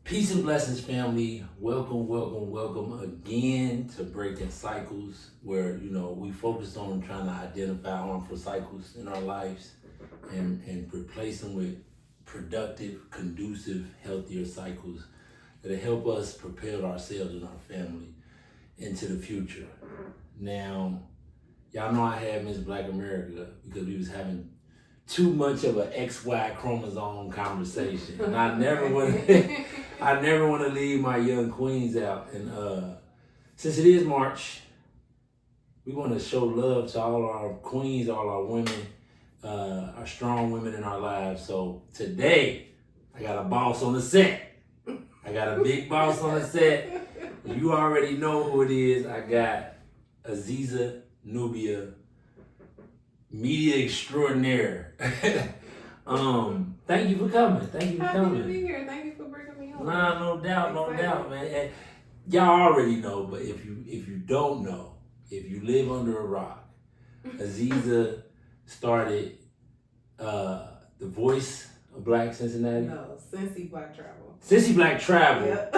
Peace and blessings, family. Welcome again to Breaking Cycles, where we focus on trying to identify harmful cycles in our lives and replace them with productive, conducive, healthier cycles that help us propel ourselves and our family into the future. Now, y'all know I had Miss Black America because we was having too much of an XY chromosome conversation, and I never want to leave my young queens out. And since it is March, we want to show love to all our queens, all our women, our strong women in our lives. So today, I got a boss on the set. I got a big boss on the set. You already know who it is. I got Aziza Nubia, media extraordinaire. Thank you for coming. Happy to be here. Thank you for bringing me on. Nah, no doubt, man. And y'all already know, but if you don't know, if you live under a rock, Aziza started the Voice of Black Cincinnati. No, Cincy Black Travel. Cincy Black Travel. Yep.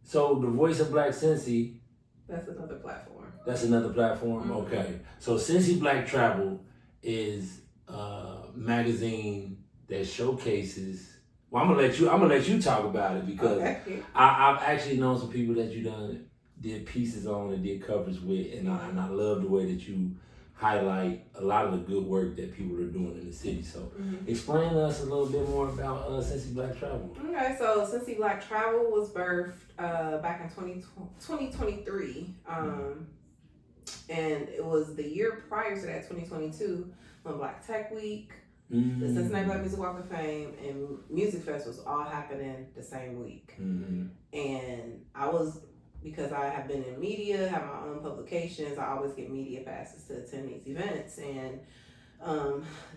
So the Voice of Black Cincy. That's another platform. Mm-hmm. Okay. So Cincy Black Travel is a magazine that showcases. Well, I'm gonna let you talk about it because okay. I've actually known some people that you did pieces on and did covers with, and I love the way that you highlight a lot of the good work that people are doing in the city. So explain to us a little bit more about Cincy Black Travel. Okay, so Cincy Black Travel was birthed back in 2023. And it was the year prior to that, 2022, when Black Tech Week, the Cincinnati Black Music Walk of Fame, and Music Fest was all happening the same week. And because I have been in media, have my own publications, I always get media passes to attend these events. And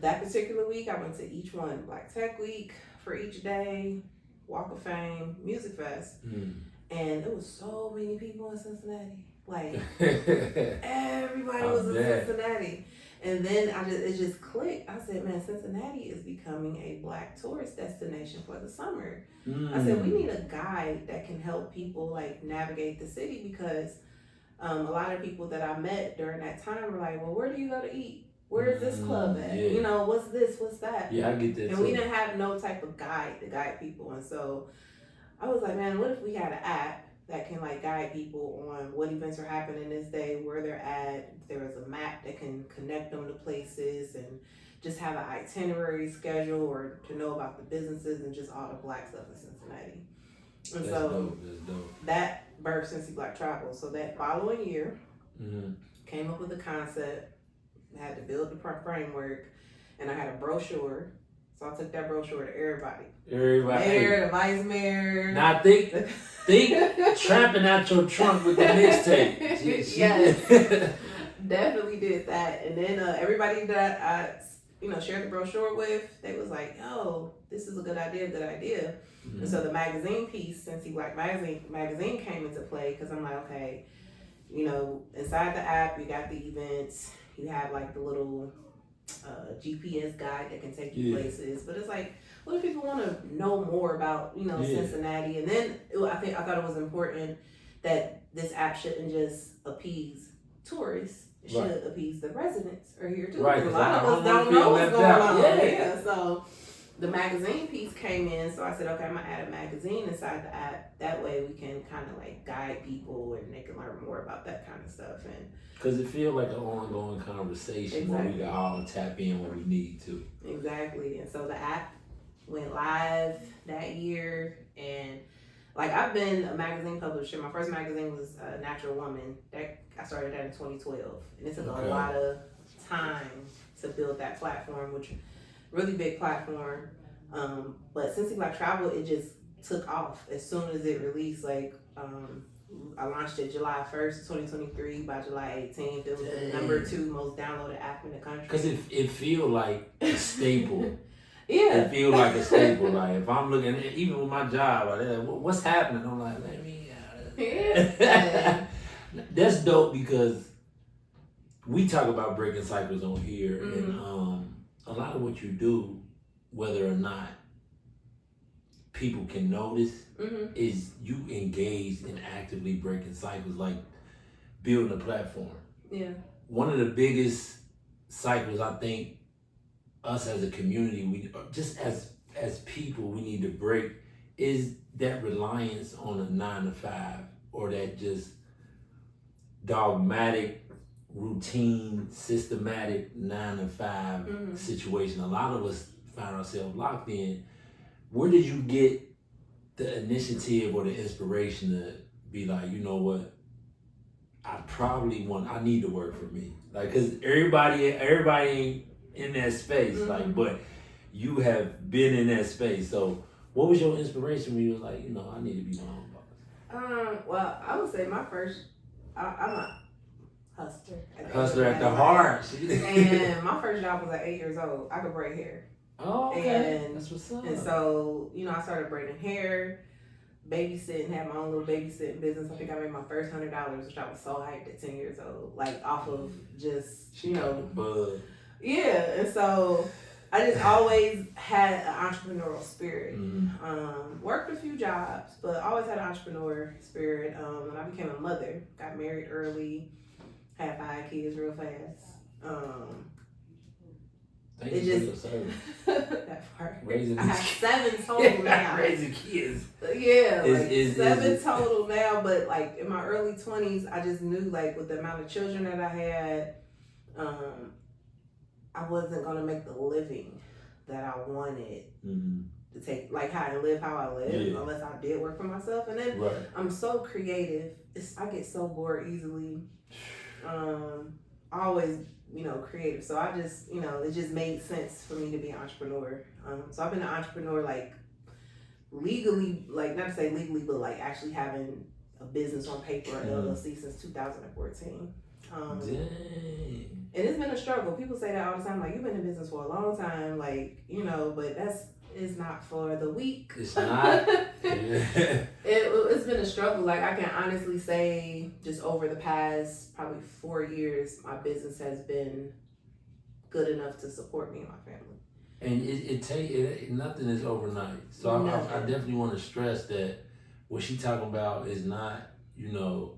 that particular week, I went to each one: Black Tech Week for each day, Walk of Fame, Music Fest. And there was so many people in Cincinnati. Like, everybody was in Cincinnati. And then it just clicked. I said, man, Cincinnati is becoming a Black tourist destination for the summer. I said, we need a guide that can help people like navigate the city, because a lot of people that I met during that time were like, well, where do you go to eat? Where's this club at? Yeah. What's this? What's that? Yeah, I get that. And we didn't have no type of guide to guide people. And so I was like, man, what if we had an app that can like guide people on what events are happening this day, where they're at. There was a map that can connect them to places and just have an itinerary schedule, or to know about the businesses and just all the Black stuff in Cincinnati. And that's so dope. that birthed Cincy Black Travel. So that following year, came up with a concept, had to build the framework, and I had a brochure. So I took that brochure to everybody. Mayor, the vice mayor. Now think trapping out your trunk with the mixtape. Yes, definitely did that. And then everybody that I shared the brochure with, they was like, yo, this is a good idea. And so the magazine piece, Cincy Black magazine came into play, because I'm like, okay, inside the app, you got the events, you have like the little GPS guide that can take you places, but it's like, what if people want to know more about Cincinnati? And then I thought it was important that this app shouldn't just appease tourists; it should appease the residents are here too. Right, a lot of us don't know what's going on. Yeah, so the magazine piece came in, so I said, okay, I'm gonna add a magazine inside the app. That way we can kind of like guide people and they can learn more about that kind of stuff. And because it feels like an ongoing conversation where we can all tap in when we need to. Exactly. And so the app went live that year, and like I've been a magazine publisher. My first magazine was Natural Woman. I started that in 2012, and it took a lot of time to build that platform, which really big platform. But Cincy Black Travel, it just took off as soon as it released. Like I launched it July 1st, 2023. By July 18th, it was the number 2 most downloaded app in the country. Because it feels like a staple. Yeah. It feels like a staple. Like if I'm looking at, even with my job, like, what's happening? I'm like, let me. That's dope, because we talk about breaking cycles on here, and a lot of what you do, whether or not people can notice is you engaged in actively breaking cycles, like building a platform. Yeah. One of the biggest cycles I think us as a community, we just as people, we need to break is that reliance on a 9 to 5 or that just dogmatic, routine, systematic 9 to 5 situation. A lot of us find ourselves locked in. Where did you get the initiative or the inspiration to be like, you know what? I need to work for me. Like, cause everybody ain't in that space. Like, but you have been in that space. So what was your inspiration when you was like, you know, I need to be my own boss? Well, I would say my first, I'm a hustler. Hustler at the heart. And my first job was at 8 years old. I could braid hair. Oh, okay. That's what's up. And so, you know, I started braiding hair, babysitting, had my own little babysitting business. I think I made my first $100, which I was so hyped at 10 years old. Like, off of just, you know. Bud. Yeah, and so I just always had an entrepreneurial spirit. Worked a few jobs, but always had an entrepreneur spirit. When I became a mother, got married early, had 5 kids real fast. Thank you for your service. That part. Raising I have 7 total now. Raising kids. Yeah, like 7 total now. But like in my early 20s, I just knew like with the amount of children that I had, I wasn't gonna make the living that I wanted to take, like how I live, unless I did work for myself. And then I'm so creative. I get so bored easily. Always, you know, creative. So I just, you know, it just made sense for me to be an entrepreneur. So I've been an entrepreneur like legally, like not to say legally, but like actually having a business on paper, LLC, since 2014. Dang. And it's been a struggle. People say that all the time, like, you've been in business for a long time, like, you know, but it's not for the weak. It's not. It's been a struggle. Like, I can honestly say just over the past probably 4 years, my business has been good enough to support me and my family. And nothing is overnight. So I definitely want to stress that what she talking about is not, you know,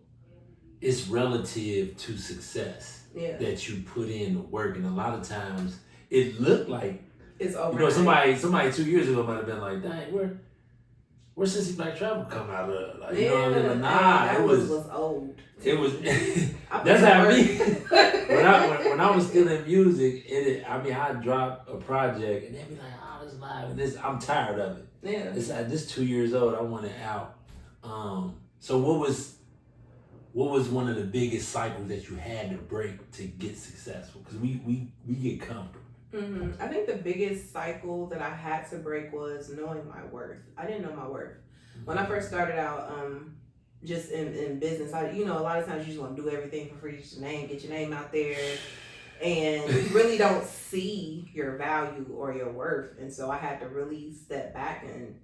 it's relative to success that you put in the work. And a lot of times it looked like it's over. You know, somebody 2 years ago might have been like, dang, where Cincy Black Travel come out of? Like, you know what I mean? Nah, it was old. It was that's how I mean. when I was still in music, I dropped a project and they'd be like, oh, this live and this, I'm tired of it. Yeah. It's like this 2 years old, I want it out. So what was one of the biggest cycles that you had to break to get successful? Because we get comfortable. I think the biggest cycle that I had to break was knowing my worth. I didn't know my worth. When I first started out, just in business, a lot of times you just want to do everything for free, just get your name out there, and you really don't see your value or your worth. And so I had to really step back and,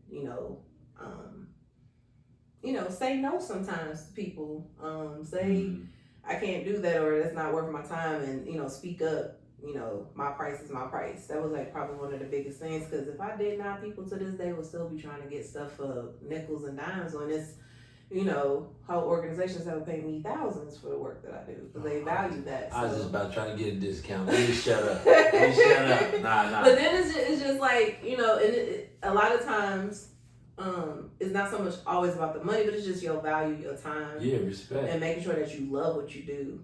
say no sometimes to people. Say I can't do that, or that's not worth my time, and, speak up. My price is my price. That was like probably one of the biggest things, because if I did not, people to this day will still be trying to get stuff for nickels and dimes when it's, whole organizations that would pay me thousands for the work that I do because they value that. I was just about trying to get a discount. Let me shut up. Nah. But then it's just like, and a lot of times, it's not so much always about the money, but it's just your value, your time. Yeah, respect. And making sure that you love what you do.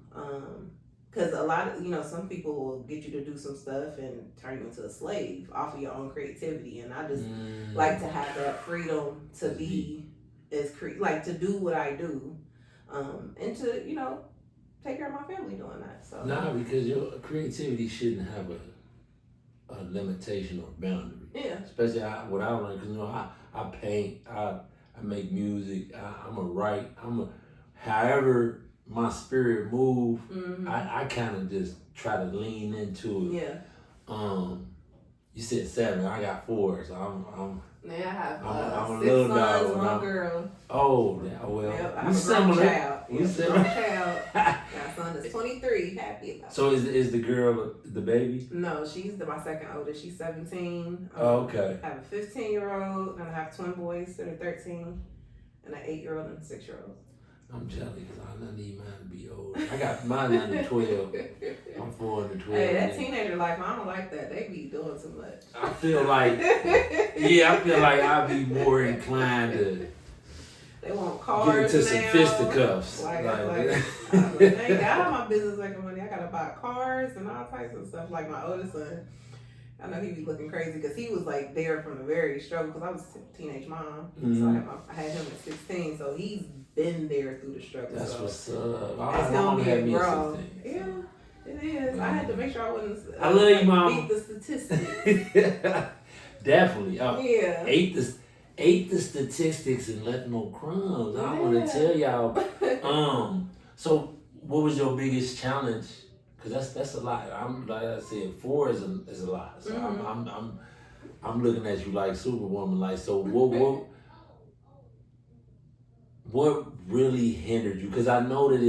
Because a lot of, some people will get you to do some stuff and turn you into a slave off of your own creativity. And I just like to have that freedom to be to do what I do, and to, take care of my family doing that. So because your creativity shouldn't have a limitation or boundary. Yeah. Especially what I learned, because, I paint, I make music, I'm a write, however my spirit move, I kind of just try to lean into it. Yeah. You said 7, I got 4, so I have I'm a 6 little sons, dog, 1 girl. Oh, yeah, well, yep, we similar. We said my child. My son is 23. Happy about it. So is the girl the baby? No, she's my second oldest. She's 17. Okay. I have a 15-year-old, and I have twin boys that are 13, and an 8-year-old and a 6-year-old. I'm jealous because I need mine to be old. I got mine under 12. I'm 4 under 12. Hey, that teenager life, I don't like that. They be doing too much. I feel like, I feel like I'd be more inclined to they want cars get into some now. fisticuffs. Like, thank God my business making money. I gotta buy cars and all types of stuff. Like my oldest son, I know he be looking crazy because he was like there from the very struggle. Because I was a teenage mom, so I had him at 16. So he's been there through the struggle. That's so what's up. That's him being grown. Yeah, it is. I had to make sure I wasn't. I love you, Mom. Beat the statistics. Definitely. Yeah. Ate the statistics and left no crumbs. I want to tell y'all. So what was your biggest challenge? Because that's a lot. I'm like I said, 4 is a lot. So I'm looking at you like Superwoman. Like, so what really hindered you? Because I know that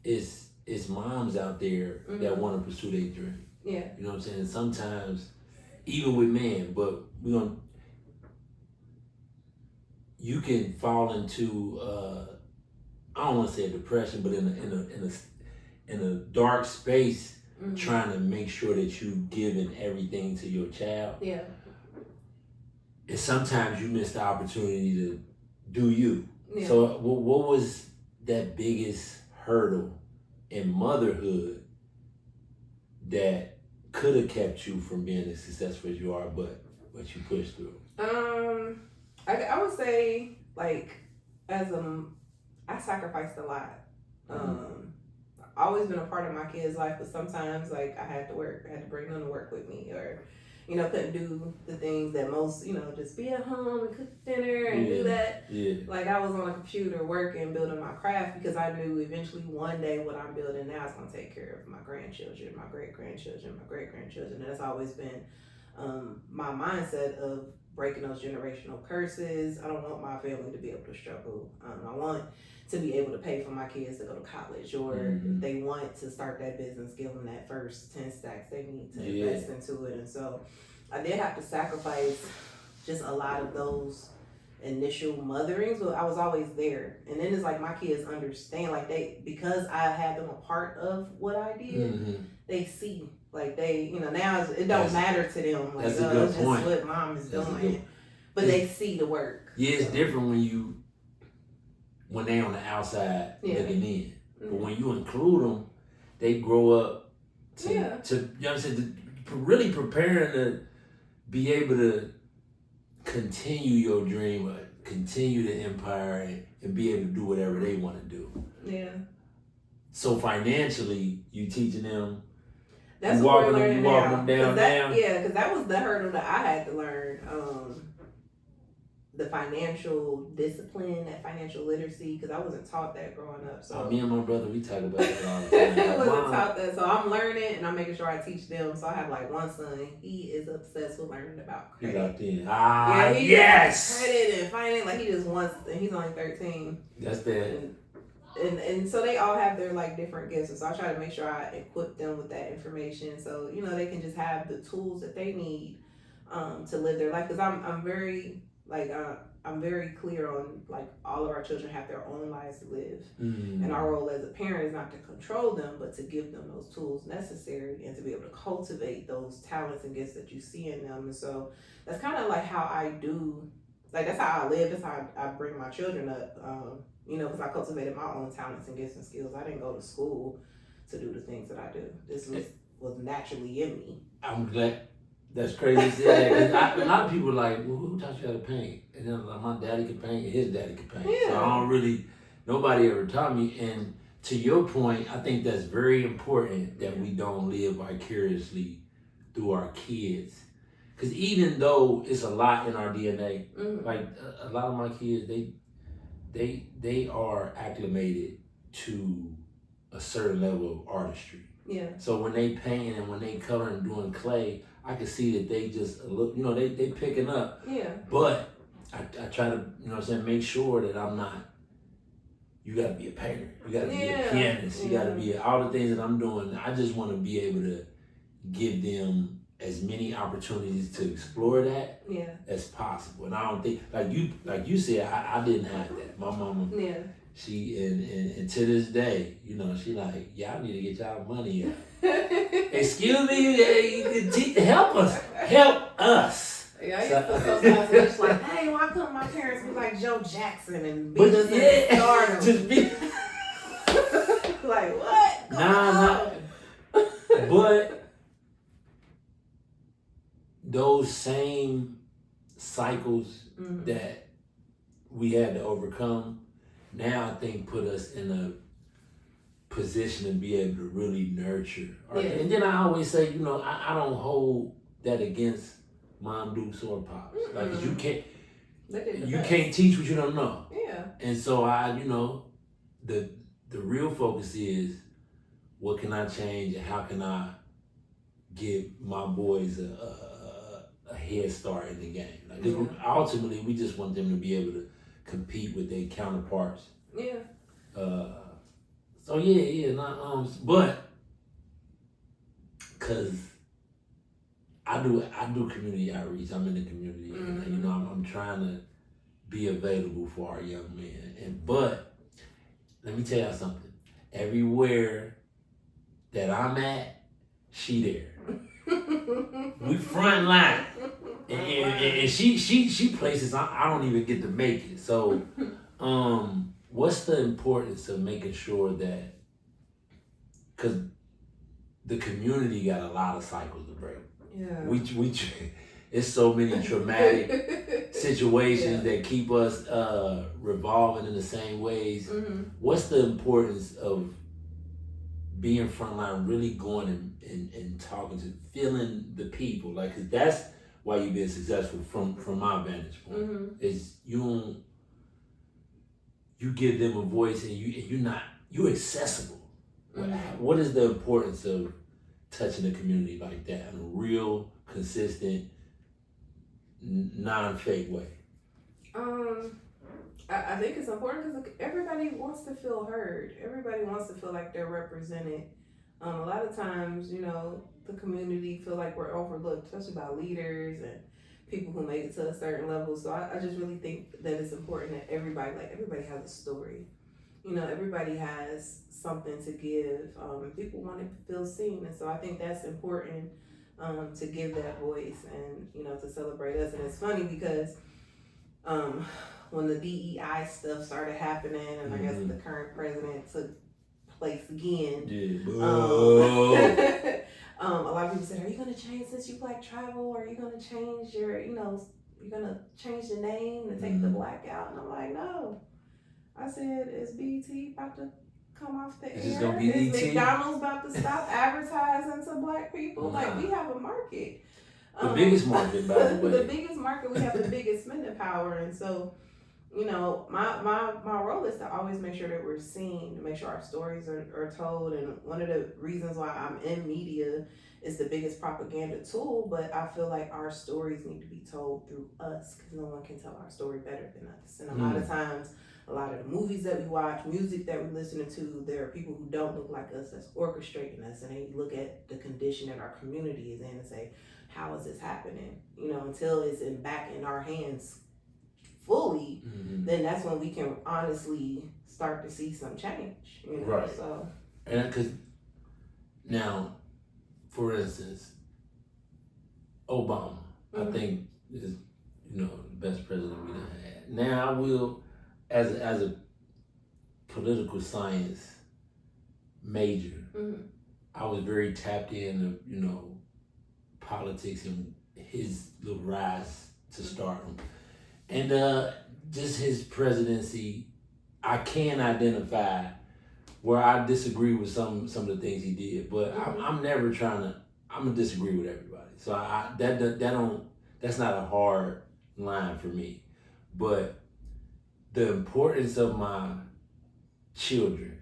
it's moms out there that want to pursue their dream. Yeah. You know what I'm saying? And sometimes, even with men, but you can fall into I don't want to say a depression, but in a dark space, trying to make sure that you giving everything to your child. Yeah. And sometimes you miss the opportunity to do you. Yeah. So what was that biggest hurdle in motherhood that could have kept you from being as successful as you are, but you pushed through? I would say, like, I sacrificed a lot. Always been a part of my kids' life, but sometimes, like, I had to work. I had to bring them to work with me, or, couldn't do the things that most, just be at home and cook dinner and do that. Yeah. Like, I was on a computer working, building my craft, because I knew eventually one day what I'm building now is going to take care of my grandchildren, my great-grandchildren, my great-grandchildren. And that's always been my mindset of breaking those generational curses. I don't want my family to be able to struggle. I want to be able to pay for my kids to go to college, or if they want to start that business, give them that first 10 stacks they need to invest into it. And so I did have to sacrifice just a lot of those initial motherings, but I was always there. And then it's like my kids understand, like, because I had them a part of what I did, they see. Like, they, now it don't matter to them. Like, that's a good point. Just what mom is doing. But they see the work. Yeah, it's different when they on the outside looking in. But when you include them, they grow up to you know what I'm saying, really preparing to be able to continue your dream, continue the empire, and be able to do whatever they want to do. Yeah. So financially, you teaching them. That's what we're learning now. Them down. Yeah, because that was the hurdle that I had to learn. The financial discipline, that financial literacy, because I wasn't taught that growing up. So me and my brother, we talk about it all the time. I wasn't taught that, so I'm learning and I'm making sure I teach them. So I have like one son, he is obsessed with learning about credit. He locked in. Yes. Credit and finance, like he just wants, and he's only 13. That's that. And so they all have their like different gifts, and so I try to make sure I equip them with that information, so they can just have the tools that they need to live their life. Because I'm very I'm very clear on, like, all of our children have their own lives to live, and our role as a parent is not to control them, but to give them those tools necessary and to be able to cultivate those talents and gifts that you see in them. And so that's kind of like how I do, like, that's how I live. That's how I bring my children up. Because I cultivated my own talents and gifts and skills. I didn't go to school to do the things that I do. This was naturally in me. I'm glad. That's crazy to say that, because a lot of people are like, well, who taught you how to paint? And then like, my daddy could paint and his daddy could paint. Yeah. So nobody ever taught me. And to your point, I think that's very important that we don't live vicariously through our kids. Because even though it's a lot in our DNA, like a lot of my kids, they are acclimated to a certain level of artistry. Yeah. So when they paint and when they color and doing clay, I can see that they just look, they picking up. Yeah. But I try to, make sure that I'm not you got to be a painter, you got to be a pianist, you got to be all the things that I'm doing. I just want to be able to give them as many opportunities to explore that as possible. And I don't think, like you said, I didn't have that. My mama, she and to this day, you know, she like, y'all need to get y'all money out. Excuse me, help us. Yeah, I used to sometimes wish like, hey, why couldn't my parents be like Joe Jackson and beat us in stardom? Just be like, what? Nah. But those same cycles that we had to overcome, now I think put us in a position to be able to really nurture. And then I always say, you know, I don't hold that against Mom Dukes or Pops. Like, 'cause you can't teach what you don't know. Yeah. And so you know, the real focus is what can I change and how can I give my boys a head start in the game. Like, ultimately, we just want them to be able to compete with their counterparts. Yeah. So but because I do community outreach. I'm in the community, and you know, I'm trying to be available for our young men. But let me tell y'all something. Everywhere that I'm at, she there. We front line, and she places I don't even get to make it. So, what's the importance of making sure that, because the community got a lot of cycles to break. We it's so many traumatic situations that keep us revolving in the same ways. What's the importance of being frontline, really going and talking to, feeling the people? Like, 'cause that's why you've been successful from my vantage point. Is you give them a voice and you're accessible. What is the importance of touching the community like that in a real, consistent, non-fake way? I think it's important because everybody wants to feel heard. Everybody wants to feel like they're represented. A lot of times, you know, the community feel like we're overlooked, especially by leaders and people who make it to a certain level. So I just really think that it's important that everybody has a story. You know, everybody has something to give. People want to feel seen, and so I think that's important to give that voice and, you know, to celebrate us. And it's funny because when the DEI stuff started happening, and I guess the current president took place again, a lot of people said, "Are you going to change since you Black Travel? Are you going to change your, you know, you're going to change the name and take the Black out?" And I'm like, no. I said, is BET about to come off the air? Gonna be is McDonald's about to stop advertising to Black people? Like, we have a market. The biggest market, by the way. The biggest market, we have the biggest spending power. And so, you know, my role is to always make sure that we're seen, to make sure our stories are told. And one of the reasons why I'm in media is the biggest propaganda tool, but I feel like our stories need to be told through us, because no one can tell our story better than us. And a lot of times, a lot of the movies that we watch, music that we're listening to, there are people who don't look like us that's orchestrating us, and they look at the condition that our community is in and say, how is this happening? You know, until it's back in our hands fully, then that's when we can honestly start to see some change. You know, right? So, and because now, for instance, Obama, I think is, you know, the best president we done had. Now I will, as a political science major, I was very tapped into, you know, politics and his little rise to stardom, and just his presidency. I can identify where I disagree with some of the things he did, but I'm never trying to. I'm gonna disagree with everybody, so that's not a hard line for me. But the importance of my children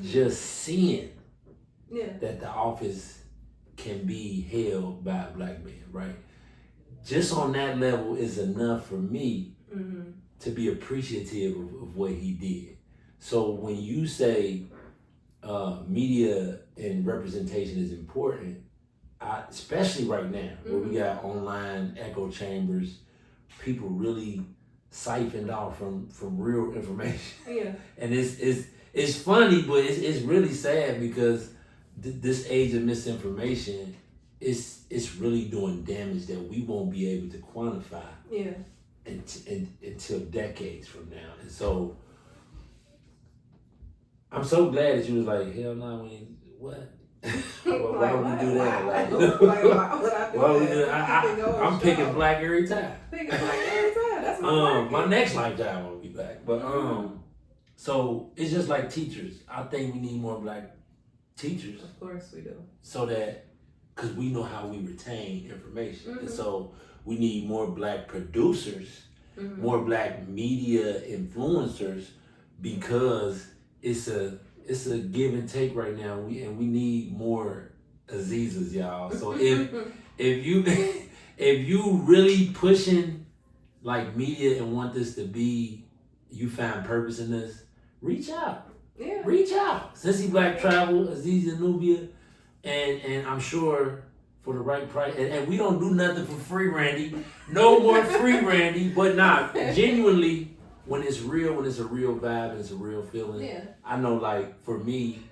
just seeing that the office can be held by a Black man, right? Just on that level is enough for me to be appreciative of what he did. So when you say media and representation is important, especially right now where we got online echo chambers, people really siphoned out from real information. Yeah. And it's funny, but it's really sad because this age of misinformation it's really doing damage that we won't be able to quantify. Yeah. Until decades from now. And so I'm so glad that you was like, hell no, what? Why would we do that? Why would I do that? I'm picking black every time. Picking black every time. That's my my next lifetime will be black. But so it's just like teachers. I think we need more black teachers. Of course we do. So that, because we know how we retain information. And so we need more black producers, more black media influencers, because it's a give and take right now. We need more Azizas, y'all. So if you really pushing like media and want this to be, you find purpose in this, reach out. Yeah. Reach out. Cincy Black Travel, Aziza Nubia, and I'm sure for the right price. And we don't do nothing for free, Randy. No more free, Randy. But not genuinely, when it's real, when it's a real vibe and it's a real feeling. Yeah. I know, like for me,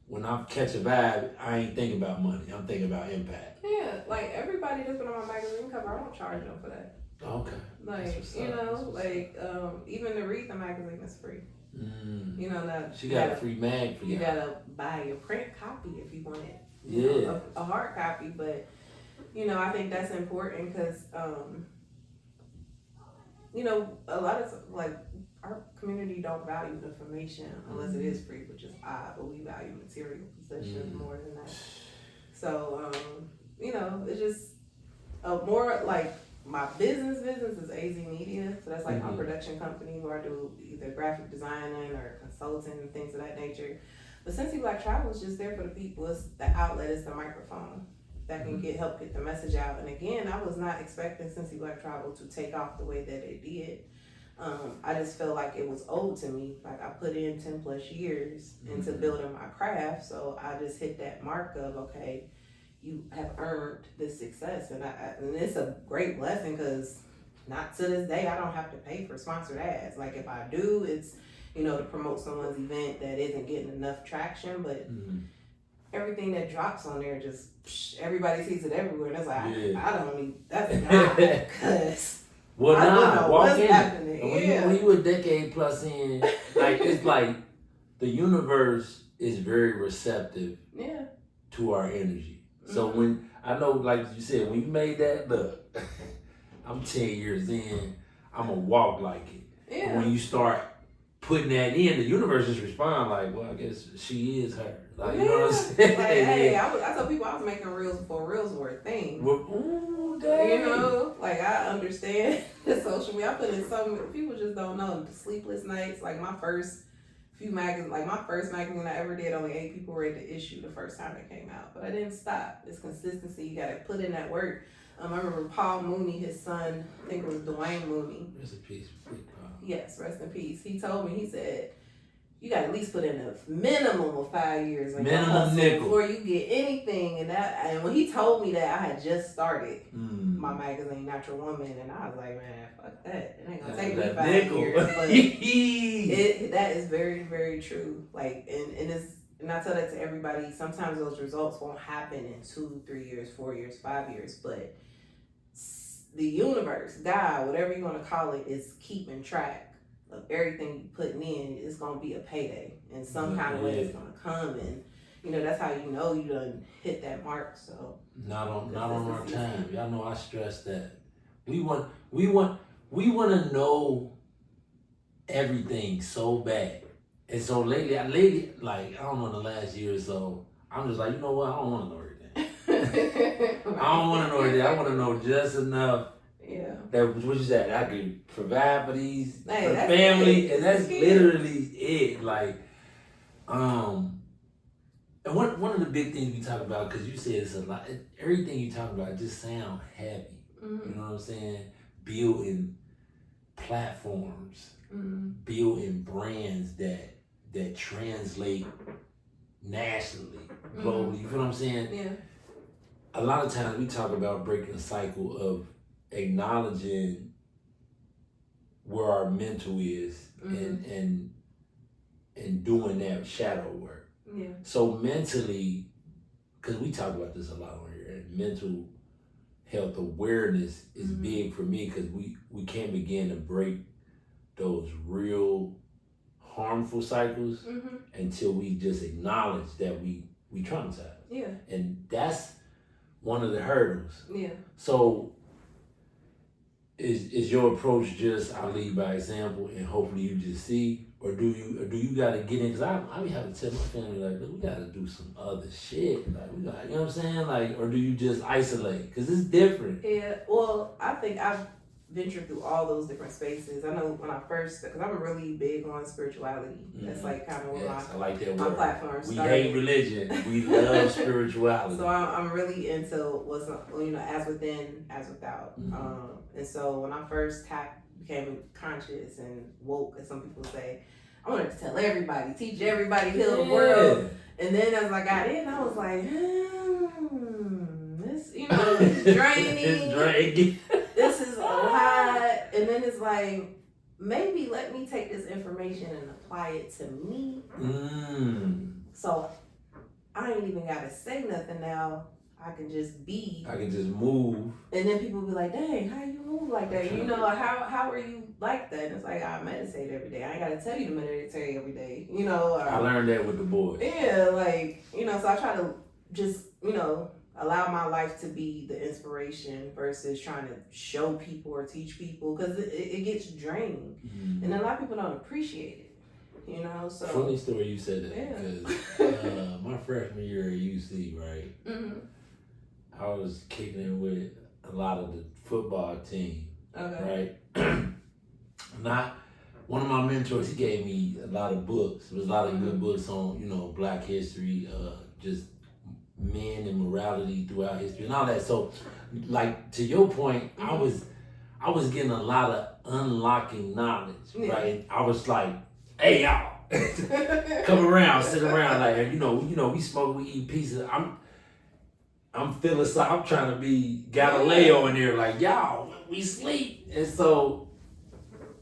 when I catch a vibe, I ain't thinking about money. I'm thinking about impact. Yeah, like everybody that's been on my magazine cover, I don't charge them for that. Okay. Like, you know, like even to read the magazine is free. You know, that she got a free mag for you. You gotta buy your print copy if you want it. Yeah. A hard copy, but you know, I think that's important because you know, a lot of like our community don't value information unless it is free, which is odd, but we value material possessions more than that. So you know, it's just more like my business is AZ Media, so that's like my production company where I do either graphic designing or consulting and things of that nature. But Cincy Black Travel is just there for the people. It's the outlet, it's the microphone that can help get the message out. And again, I was not expecting Cincy Black Travel to take off the way that it did. I just felt like it was owed to me. Like I put in 10 plus years into building my craft, so I just hit that mark of, okay, you have earned this success. And it's a great blessing because not to this day, I don't have to pay for sponsored ads. Like if I do, it's, you know, to promote someone's event that isn't getting enough traction, but everything that drops on there just, everybody sees it everywhere. And it's like, I don't need, that's not, because well, I don't know walk what's in. happening. When you a decade plus in, like it's like the universe is very receptive to our energy. So when, I know, like you said, when you made that, look, I'm 10 years in, I'm going to walk like it. Yeah. But when you start putting that in, the universe just respond like, well, I guess she is her. Like, you know what I'm saying? Like, hey, I told people I was making reels before reels were a thing. Well, ooh, dang. You know, like I understand the social media. I put in so many, people just don't know. The sleepless nights, like my first few magazines, like my first magazine I ever did, only 8 people read the issue the first time it came out. But I didn't stop. It's consistency. You got to put in that work. I remember Paul Mooney, his son, I think it was Dwayne Mooney. Rest in peace. Yes, rest in peace. He told me, he said, you got to at least put in a minimum of 5 years on your hustle before you get anything. And when he told me that, I had just started my magazine, Natural Woman, and I was like, man, fuck that. It ain't gonna take me 5 years. But that is very, very true. Like, and I tell that to everybody. Sometimes those results won't happen in 2, 3 years, 4 years, 5 years, but the universe, God, whatever you want to call it, is keeping track of everything you putting in. It's gonna be a payday in some kind of way. It's gonna come, and you know that's how you know you done hit that mark. So not on our time. Y'all know I stress that we want to know everything so bad, and so lately, like I don't know, the last year or so, I'm just like, you know what, I don't want to know everything. I don't want to know everything. I want to know just enough. Yeah. That what you said, I could provide for these for family, and that's literally it. Like, and one of the big things we talk about, because you said it's a lot. Everything you talk about just sound heavy. You know what I'm saying? Building platforms, building brands that that translate nationally, globally. You feel what I'm saying? Yeah. A lot of times we talk about breaking the cycle of acknowledging where our mental is and doing that shadow work. Yeah. So mentally, because we talk about this a lot on here, and mental health awareness is big for me, because we can't begin to break those real harmful cycles until we just acknowledge that we traumatized. Yeah. And that's one of the hurdles. Yeah. So is your approach just I lead by example and hopefully you just see, or do you gotta get in? Because I be having to tell my family, like, look, we gotta do some other shit. Like, we got, you know what I'm saying? Like, or do you just isolate? Because it's different. Yeah. Well, I think I've ventured through all those different spaces. I know when I first, because I'm really big on spirituality. That's like kind of what I like that my word. platform We started. hate religion. We love spirituality. So I'm really into what's, as within, as without. And so when I first became conscious and woke, as some people say, I wanted to tell everybody, teach everybody, heal the world. And then as I got in, I was like, this, it's draining. It's draining. This is a lot. And then it's like, maybe let me take this information and apply it to me. So I ain't even gotta say nothing now. I can just be. I can just move. And then people be like, dang, how you move like that? How are you like that? And it's like, I meditate every day. I ain't gotta tell you to meditate every day. I learned that with the boys. Yeah, so I try to just, allow my life to be the inspiration versus trying to show people or teach people, because it gets draining. And a lot of people don't appreciate it, so. Funny story you said that, because my freshman year at UC, right, I was kicking it with a lot of the football team, right? Not one of my mentors, he gave me a lot of books. There was a lot of good books on, Black history, just men and morality throughout history and all that. So, like, to your point, I was getting a lot of unlocking knowledge, right? I was like, hey, y'all, come around, sit around, like, we smoke, we eat pizza. I'm I'm trying to be Galileo in there, like, y'all, we sleep. And so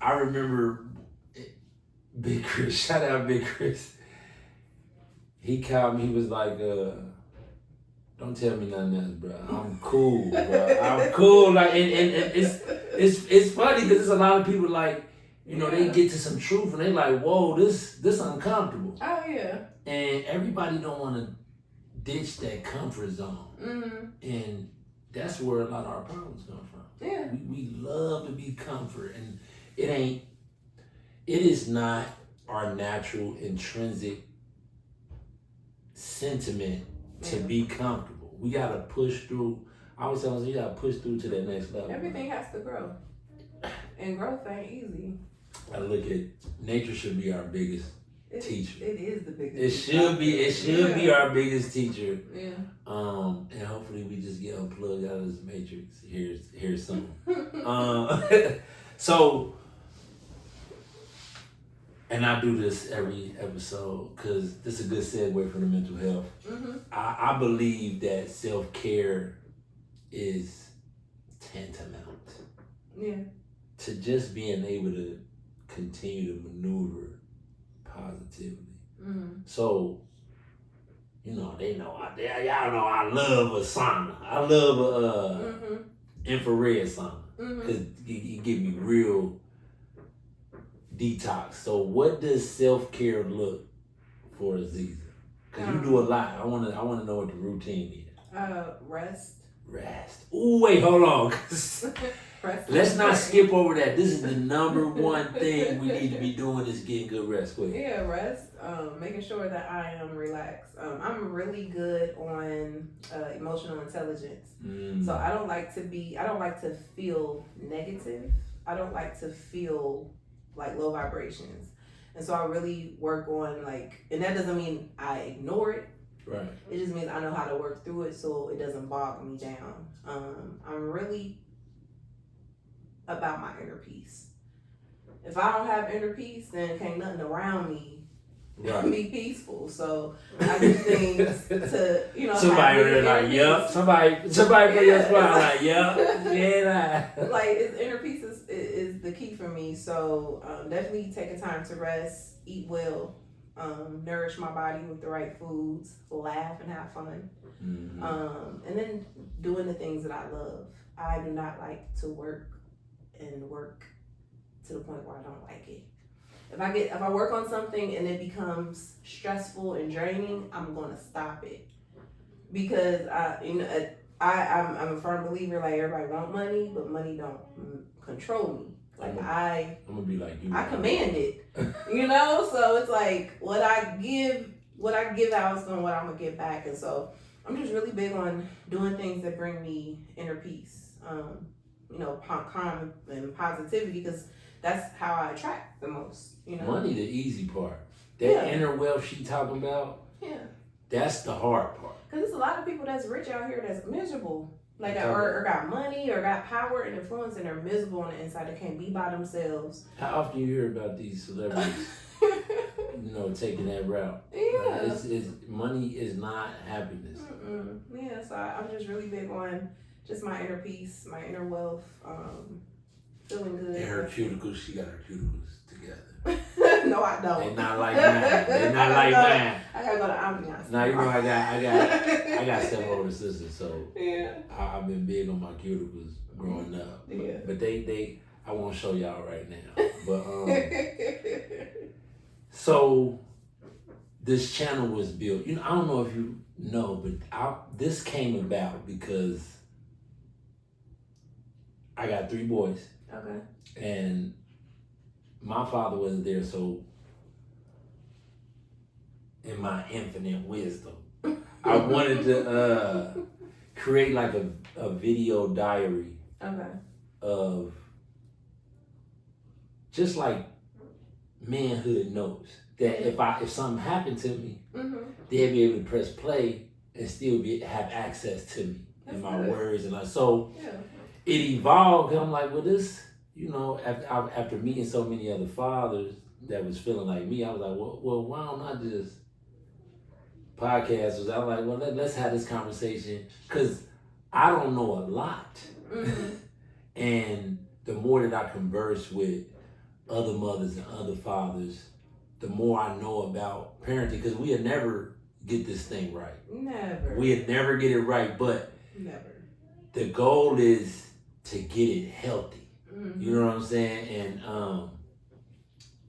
I remember Big Chris, shout out Big Chris. He called me, he was like, don't tell me nothing else, bro. I'm cool, bro. I'm cool. Like, and it's funny because there's a lot of people like, they get to some truth and they like, whoa, this uncomfortable. Oh yeah. And everybody don't want to ditch that comfort zone. And that's where a lot of our problems come from. Yeah. We love to be comfort, and it is not our natural intrinsic sentiment to be comfortable. We gotta push through. I was telling you, gotta push through to that next level. Everything has to grow, and growth ain't easy. I look at nature should be our biggest teacher. It is the biggest. It should be. It should be our biggest teacher. Yeah. And hopefully we just get unplugged out of this matrix here soon. So, and I do this every episode because this is a good segue for the mental health. I believe that self-care is tantamount to just being able to continue to maneuver positively. So, they know, y'all know I love a sauna. I love a infrared sauna because it give me real detox. So what does self-care look for Aziza? Because you do a lot. I want to know what the routine is. Rest. Ooh, wait, hold on. Let's not skip over that. This is the number one thing we need to be doing is getting good rest. Quick. Yeah, rest. Making sure that I am relaxed. I'm really good on emotional intelligence. So I don't like to feel negative. I don't like to feel like low vibrations. And so I really work on and that doesn't mean I ignore it. Right. It just means I know how to work through it so it doesn't bog me down. I'm really about my inner peace. If I don't have inner peace, then can't nothing around me be peaceful. So I do things to, somebody over there like, yep. Somebody put your spot like, yep. Yeah. Like inner peace is the key for me. So definitely taking time to rest, eat well, nourish my body with the right foods, laugh and have fun, and then doing the things that I love. I do not like to work to the point where I don't like it. If I work on something and it becomes stressful and draining, I'm gonna stop it because I'm a firm believer. Like everybody want money, but money don't control me. Like I'm gonna be like you. I command it, So it's like what I give out is what I'm gonna get back, and so I'm just really big on doing things that bring me inner peace, calm and positivity, because that's how I attract the most. Money, the easy part. That inner wealth she talking about. Yeah. That's the hard part. Because there's a lot of people that's rich out here that's miserable. Like, or got money or got power and influence, and they're miserable on the inside. They can't be by themselves. How often you hear about these celebrities, taking that route? Yeah. Money is not happiness. Yeah, so I'm just really big on just my inner peace, my inner wealth, feeling good. And her cuticles, she got her cuticles together. No, I don't. They're not like mine. They're not like mine. I gotta go to ambiance. Now you know I got 7 older sisters, so yeah. I've been big on my cuticles growing up. Yeah. But they I won't show y'all right now. But so this channel was built. I don't know if you know, but this came about because I got 3 boys. Okay. And my father wasn't there, so in my infinite wisdom, I wanted to create like a video diary of just like manhood notes that if something happened to me, they'd be able to press play and still have access to me and my words and so it evolved. And I'm like, well, this. After meeting so many other fathers that was feeling like me, I was like, well, why don't I just podcast? I was like, well, let's have this conversation, because I don't know a lot. And the more that I converse with other mothers and other fathers, the more I know about parenting, because we'll never get this thing right. Never. We'll never get it right, but never. The goal is to get it healthy. You know what I'm saying? And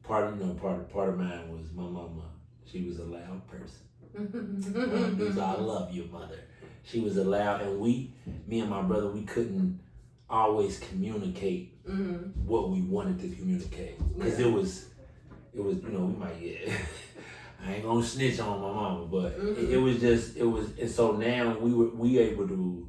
part of mine was my mama. She was a loud person. So I love you, mother. She was a loud, and me and my brother, we couldn't always communicate what we wanted to communicate, because it was we might I ain't gonna snitch on my mama, but it was, and so now we able to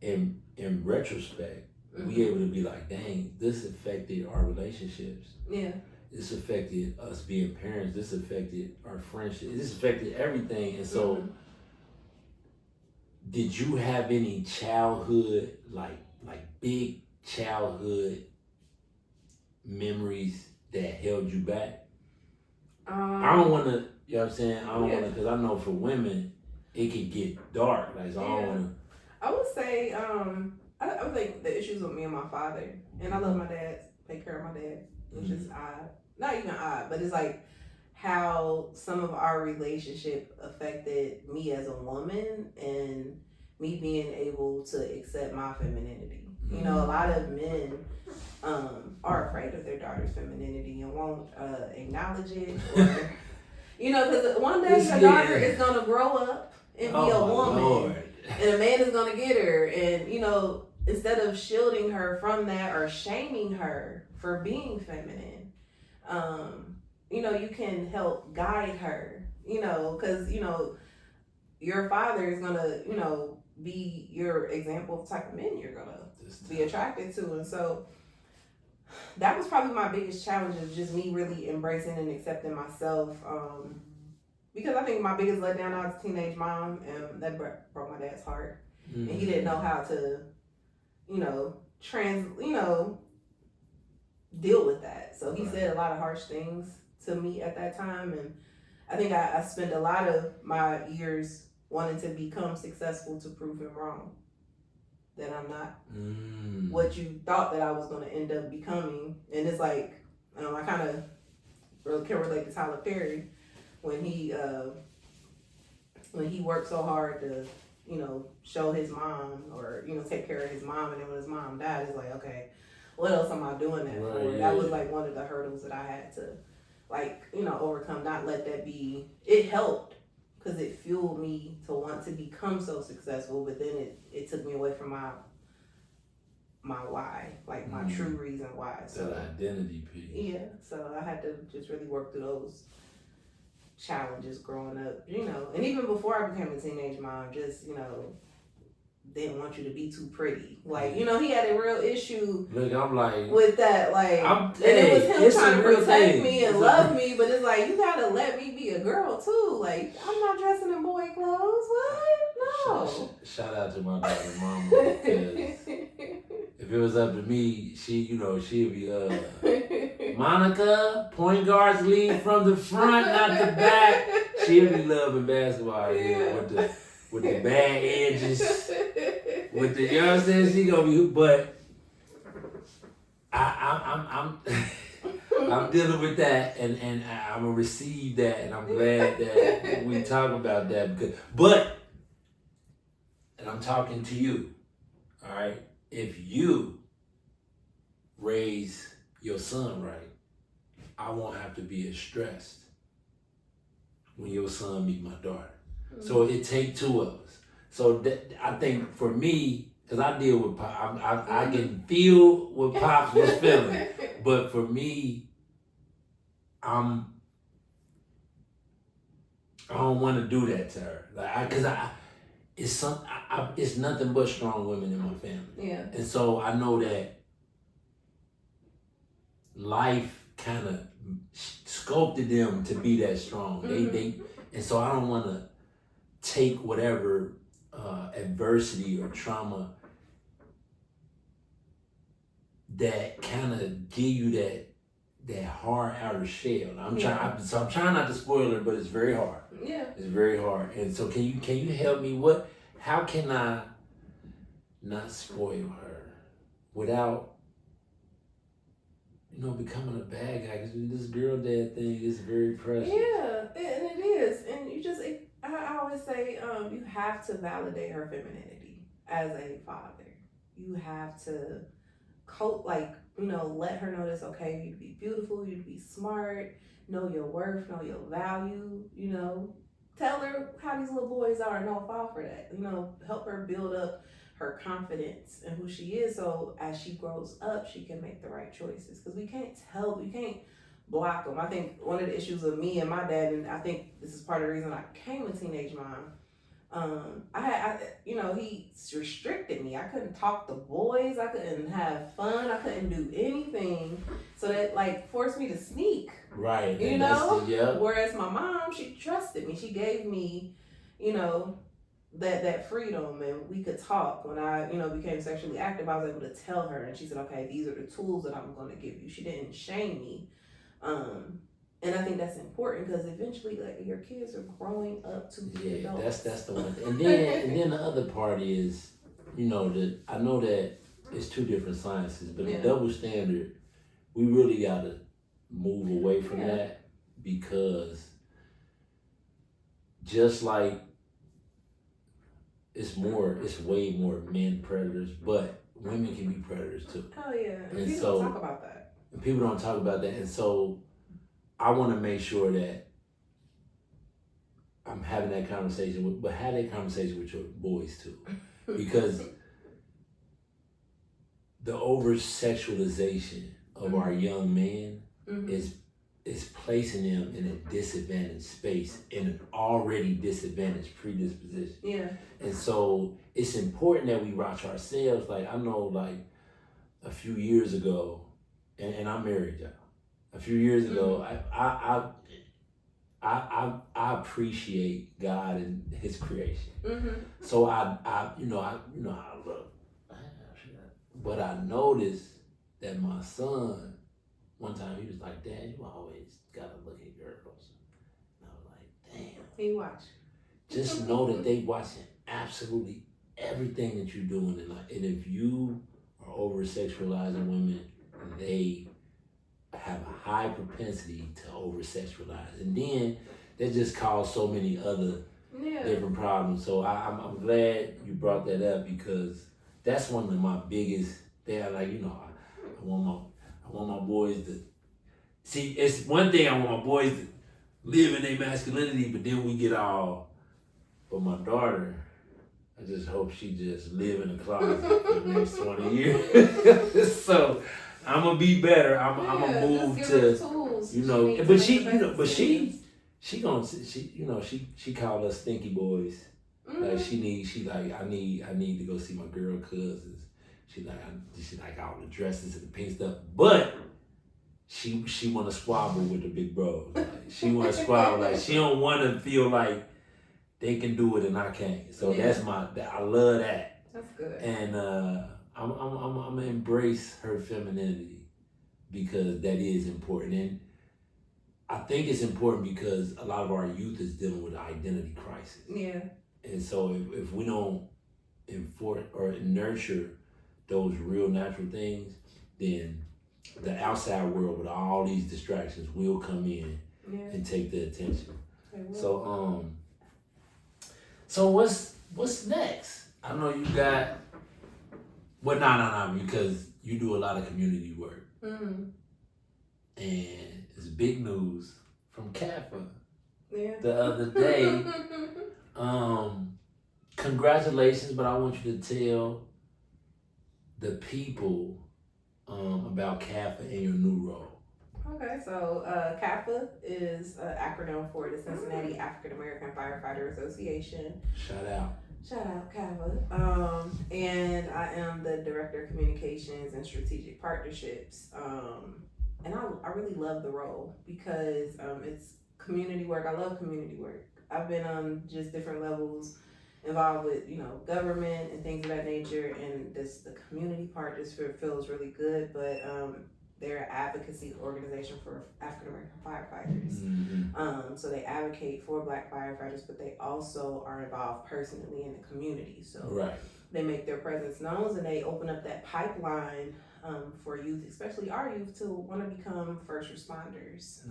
in retrospect. We able to be like, dang, this affected our relationships. Yeah. This affected us being parents. This affected our friendship. This affected everything. And so, did you have any childhood, like big childhood memories that held you back? I don't want to, you know what I'm saying? I don't want to, because I know for women, it can get dark. Like, so I don't want to. I would say, I would think the issues with me and my father, and I love my dad, take care of my dad, which is odd. Not even odd, but it's like how some of our relationship affected me as a woman and me being able to accept my femininity. A lot of men are afraid of their daughter's femininity and won't acknowledge it, or, because one day your daughter is going to grow up and be a woman. Lord. And a man is going to get her, and, instead of shielding her from that or shaming her for being feminine, you can help guide her, because, your father is going to, be your example of the type of men you're going to be attracted to. And so that was probably my biggest challenge, is just me really embracing and accepting myself. Because I think my biggest letdown, I was a teenage mom, and that broke my dad's heart. And he didn't know how to, deal with that. So he said a lot of harsh things to me at that time, and I think I spent a lot of my years wanting to become successful to prove him wrong. That I'm not what you thought that I was going to end up becoming. And it's like, I kind of can relate to Tyler Perry when he worked so hard to, show his mom or, take care of his mom. And then when his mom died, it's like, okay, what else am I doing that for? Yeah. That was like one of the hurdles that I had to, overcome, not let that be. It helped because it fueled me to want to become so successful, but then it took me away from my why, like my true reason why. So that identity piece. Yeah, so I had to just really work through those challenges growing up, and even before I became a teenage mom, just, didn't want you to be too pretty. Like, he had a real issue. Look, I'm like with that, like, and it was him trying to protect me and love me, but it's like, you gotta let me be a girl too. Like, I'm not dressing in boy clothes. What? No. Shout out to my daughter, mama. Because if it was up to me, she'd be Monica, point guards lead from the front, not the back. She'd be loving basketball here with the bad edges, with the, you know what I'm saying? She gonna be, but I'm I'm dealing with that, and I'm gonna receive that, and I'm glad that we talk about that and I'm talking to you, all right? If you raise your son right, I won't have to be as stressed when your son meet my daughter. Mm-hmm. So it take two of us. So I think for me, because I deal with Pop, I can feel what Pops was feeling. But for me, I don't want to do that to her. It's nothing but strong women in my family. Yeah. And so I know that life kind of sculpted them to be that strong. Mm-hmm. And so I don't want to take whatever adversity or trauma that kind of give you that hard outer shell. I'm trying not to spoil her, but it's very hard. Yeah, it's very hard. And so can you help me? How can I not spoil her without becoming a bad guy? Because this girl dad thing is very precious. Yeah, and it is. And I always say, you have to validate her femininity as a father. You have to let her know that it's okay for you to be beautiful, you to be smart, know your worth, know your value, tell her how these little boys are and don't fall for that. Help her build up her confidence in who she is, so as she grows up, she can make the right choices. Because we can't block them. I think one of the issues of me and my dad, and I think this is part of the reason I became a teenage mom, he restricted me. I couldn't talk to boys. I couldn't have fun. I couldn't do anything. So that forced me to sneak. Right. Whereas my mom, she trusted me. She gave me, that freedom, and we could talk. When I, became sexually active, I was able to tell her, and she said, okay, these are the tools that I'm going to give you. She didn't shame me. And I think that's important because eventually, your kids are growing up to be adults. That's the one thing. And then the other part is, that I know that it's two different sciences, but the double standard, we really got to move away from that, because just like it's way more men predators, but women can be predators too. Oh yeah, and people don't talk about that. And people don't talk about that, and so I want to make sure that I'm having that conversation but have that conversation with your boys too, because the over sexualization of our young men is placing them in a disadvantaged space, in an already disadvantaged predisposition. Yeah. And so it's important that we watch ourselves. I know, a few years ago, and I'm married, y'all. A few years ago, I appreciate God and His creation. So I love, but I noticed that my son, one time he was like, "Dad, you always gotta look at girls." And I was like, He watch. Just know that they watching absolutely everything that you're doing in life. And if you are over sexualizing women, they have a high propensity to over sexualize. And then that just caused so many other different problems. So I'm glad you brought that up, because that's one of my biggest. They are like, I want my boys to see. It's one thing, I want my boys to live in their masculinity, but then we get all. But my daughter, I just hope she just live in the closet for the next 20 years. So I'm gonna be better. I'm gonna move to tools. She called us stinky boys. Like I need to go see my girl cousins. She like all the dresses and the pink stuff, but she want to squabble with the big bros. Like, she want to squabble. Like, she don't want to feel like they can do it and I can't. So I love that. That's good. And I'm gonna embrace her femininity, because that is important. And I think it's important because a lot of our youth is dealing with identity crisis. Yeah. And so if we don't enforce or nurture those real natural things, then the outside world with all these distractions will come in and take the attention. So what's next? I know you got, because you do a lot of community work. Mm-hmm. And it's big news from CAFA the other day. Congratulations, but I want you to tell the people about CAFA and your new role. Okay, so CAFA is an acronym for the Cincinnati African American Firefighter Association. Shout out CAFA. And I am the Director of Communications and Strategic Partnerships. And I really love the role because it's community work. I love community work. I've been on just different levels involved with, government and things of that nature. And the community part just feels really good. But they're an advocacy organization for African American firefighters. Mm-hmm. So they advocate for Black firefighters, but they also are involved personally in the community. So they make their presence known, and they open up that pipeline for youth, especially our youth, to want to become first responders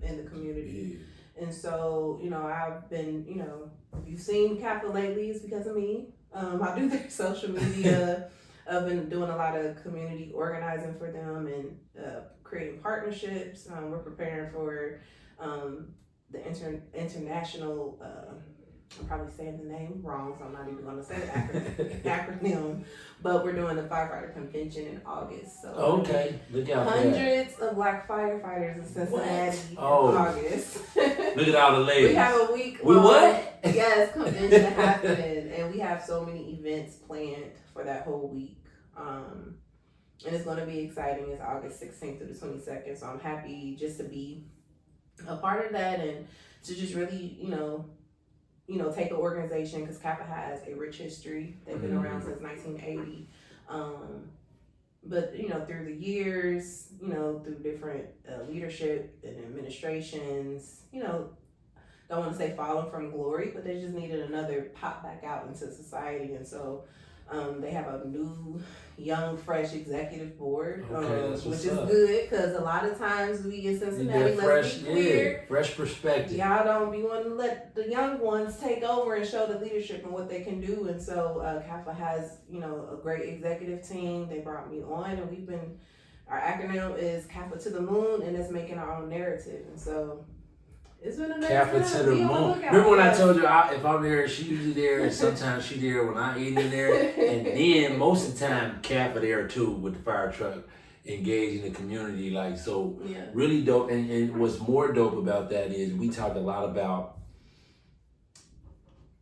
in the community. Yeah. And so, I've been, if you've seen CAFA lately, it's because of me. I do their social media. I've been doing a lot of community organizing for them and creating partnerships. We're preparing for the international, I'm probably saying the name wrong, so I'm not even going to say the acronym, but we're doing the firefighter convention in August. So look out hundreds of Black firefighters in Cincinnati in August. Look at all the ladies. We have a week convention happening, and we have so many events planned for that whole week. And it's going to be exciting. It's August 16th through the 22nd, so I'm happy just to be a part of that and to just really, take an organization, because CAFA has a rich history. They've been around since 1980. But, through the years, through different leadership and administrations, don't want to say fallen from glory, but they just needed another pop back out into society. And so they have a new, young, fresh executive board, which is good, because a lot of times we in Cincinnati, let's be clear, fresh perspective. Y'all don't be wanting to let the young ones take over and show the leadership and what they can do. And so CAFA has, a great executive team. They brought me on, and our acronym is CAFA to the moon, and it's making our own narrative. And so it's been a nice CAFA to the moon. Remember when I told you if I'm there, she usually there, and sometimes she there when I ain't in there, and then most of the time CAFA there too with the fire truck, engaging the community, really dope. And what's more dope about that is we talk a lot about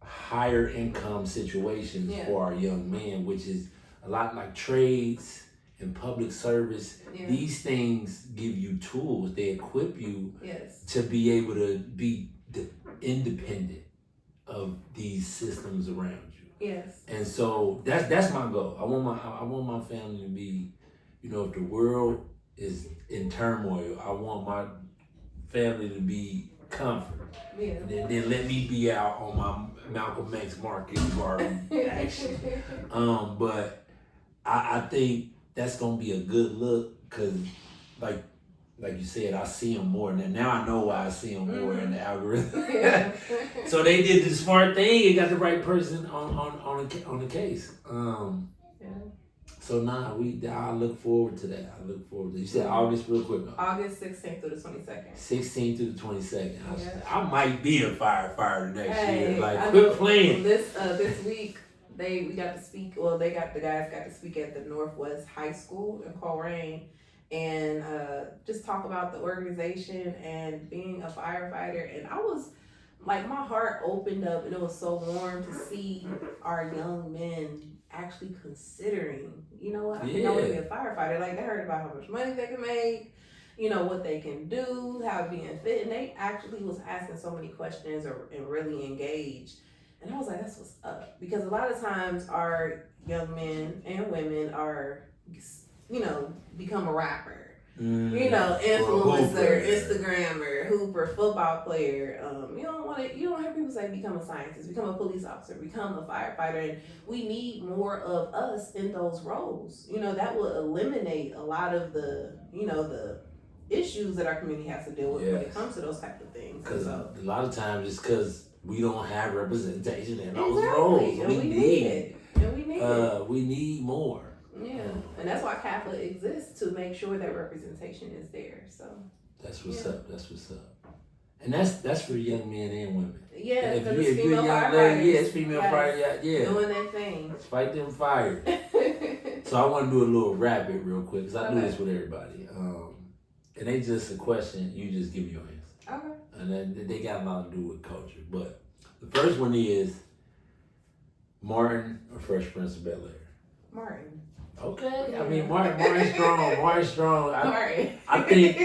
higher income situations for our young men, which is a lot like trades and public service. These things give you tools. They equip you to be able to be independent of these systems around you. Yes. And so that's my goal. I want my family to be, if the world is in turmoil, I want my family to be comfort. Yeah. And then let me be out on my Malcolm X Marcus Garvey action. But I think that's gonna be a good look because, like you said, I see them more now. I know why I see them more in the algorithm. Yeah. So they did the smart thing and got the right person on the case. Yeah. So I look forward to that. You said August real quick. August 16th through the 22nd. 16th through the 22nd. Yeah. I might be a firefighter next year. Like, I quit playing. This week we got to speak. Well, the guys got to speak at the Northwest High School in Coleraine, and just talk about the organization and being a firefighter. And I was like, my heart opened up, and it was so warm to see our young men actually considering, you know what, I think I want to be a firefighter. Like, they heard about how much money they can make, you know, what they can do, how being fit, and they actually was asking so many questions and really engaged. And I was like, that's what's up. Because a lot of times our young men and women are, you know, become a rapper, you know, influencer, Instagrammer, hooper, football player. You don't hear people say become a scientist, become a police officer, become a firefighter. And we need more of us in those roles. You know, that will eliminate a lot of the, you know, the issues that our community has to deal with when it comes to those type of things. Because a lot of times it's because we don't have representation in those roles. And we need it. We need more. Yeah, and that's why CAFA exists, to make sure that representation is there. So that's what's up. And that's for young men and women. Yeah, if you're a young lady, it's female fire. Yeah, doing their thing. Fight them fires. So I want to do a little rapid real quick because I do this with everybody. And they just a question. You just give your answer. Okay. And then they got a lot to do with culture. But the first one is Martin or Fresh Prince of Bel-Air. Martin. Okay, I mean Martin's strong. Martin's strong. I think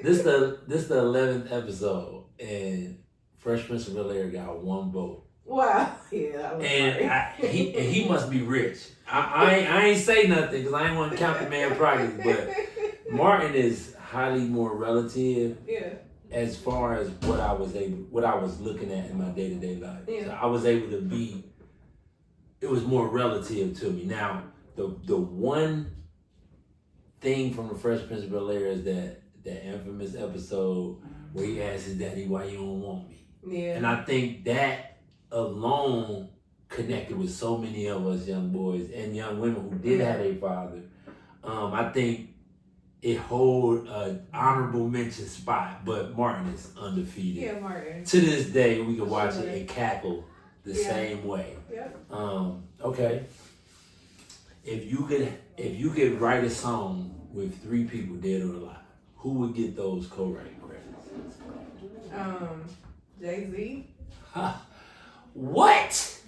this the 11th episode, and Fresh Prince of Bel-Air got 1 vote. Wow. Yeah. And he must be rich. I ain't say nothing because I ain't want to count the man prices, but Martin is highly more relative. Yeah. As far as what I was looking at in my day-to-day life. Yeah. So I was able to be. It was more relative to me now. The one thing from the Fresh Prince of Bel-Air is that infamous episode where he asks his daddy, "Why you don't want me?" Yeah. And I think that alone connected with so many of us young boys and young women who did have a father. I think it hold an honorable mention spot, but Martin is undefeated. Yeah, Martin. To this day, we can watch it and cackle the same way. Yep. Okay. If you could write a song with 3 people dead or alive, who would get those co-writing credits? Jay-Z. What?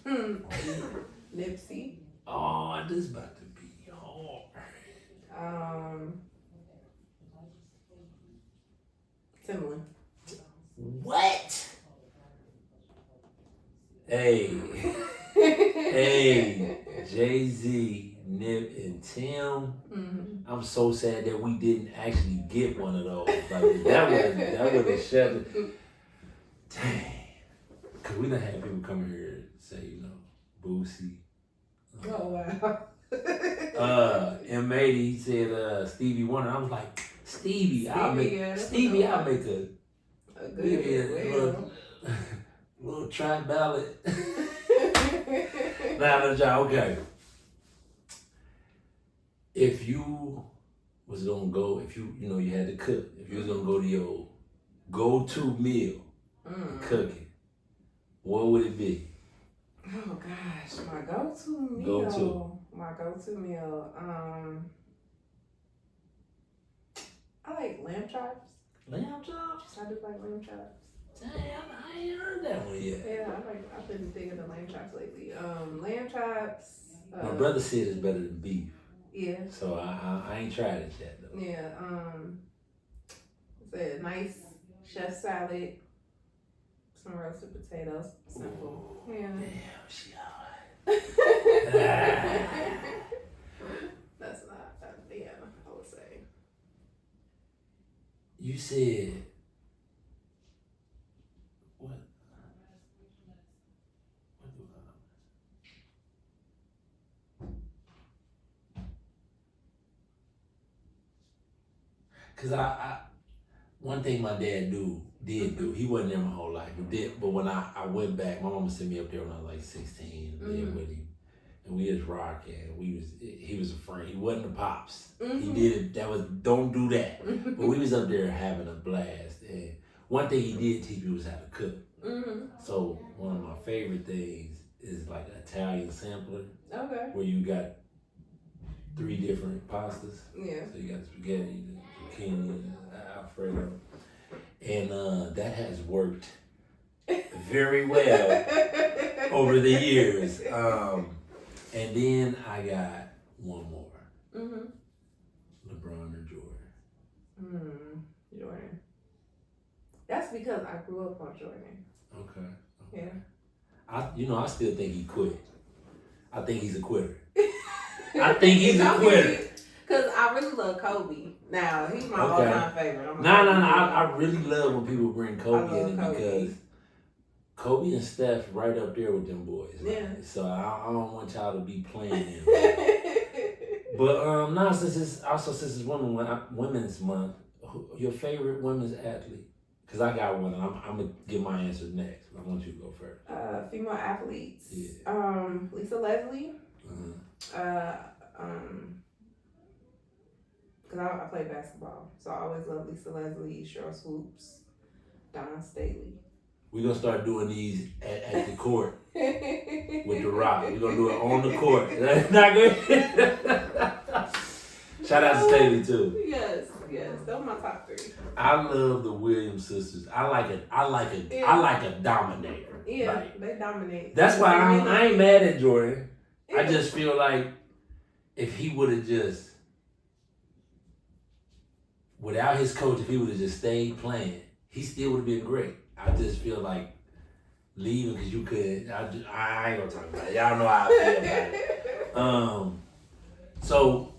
Nipsey. Oh, this is about to be hard. Timbaland. What? Hey, Jay-Z, Nip, and Tim. Mm-hmm. I'm so sad that we didn't actually get one of those. Like that would have shut it. Dang. Cause we done had people come here and say, you know, Boosie. Oh wow. M80, he said Stevie Wonder. I was like, Stevie, I'll make a little trap ballad. Okay. If you was gonna go, you had to cook, if you was gonna go to your go-to meal, cooking, what would it be? Oh gosh, my go-to meal. I like lamb chops. Lamb chops? I do like lamb chops. Damn, I ain't heard that one yet. Yeah, I've been digging the lamb chops lately. Lamb chops. My brother said it's better than beef. Yeah. So I ain't tried it yet though. Yeah. It's a nice chef salad, some roasted potatoes, simple. Ooh, yeah. Damn, she alright. That's not. Yeah, I would say. You said Cause I one thing my dad did do, he wasn't there my whole life, but when I went back, my mama sent me up there when I was like 16 and lived with him. And we was rocking. He was a friend. He wasn't a pops. He did it. Don't do that. But we was up there having a blast. And one thing he did teach me was how to cook. So one of my favorite things is like Italian sampler. Okay. Where you got 3 different pastas. Yeah. So you got spaghetti, the zucchini, Alfredo. And that has worked very well over the years. And then I got one more. LeBron or Jordan. Jordan. That's because I grew up on Jordan. Okay. Yeah. I still think he quit. I think he's a quitter. I think he's a quitter. Because I really love Kobe. Now, he's my all-time favorite. No. I really love when people bring Kobe in it because Kobe and Steph right up there with them boys. Yeah. Right? So I don't want y'all to be playing him. But since it's Women's Month, your favorite women's athlete? Because I got one, and I'm gonna give my answer next. I want you to go first. Female athletes. Yeah. Lisa Leslie. Because I play basketball, so I always love Lisa Leslie, Cheryl Swoops, Donna Staley. We're going to start doing these at the court with The Rock. We're going to do it on the court. That's not good. Shout out to Staley, too. Yes. Those are my top 3. I love the Williams sisters. I like a dominator. Yeah, like, they dominate. That's why I ain't mad at Jordan. Yeah. I just feel like if he would have just, without his coach, if he would have just stayed playing, he still would have been great. I just feel like leaving because you could. I ain't gonna talk about it. Y'all know how I feel about it. So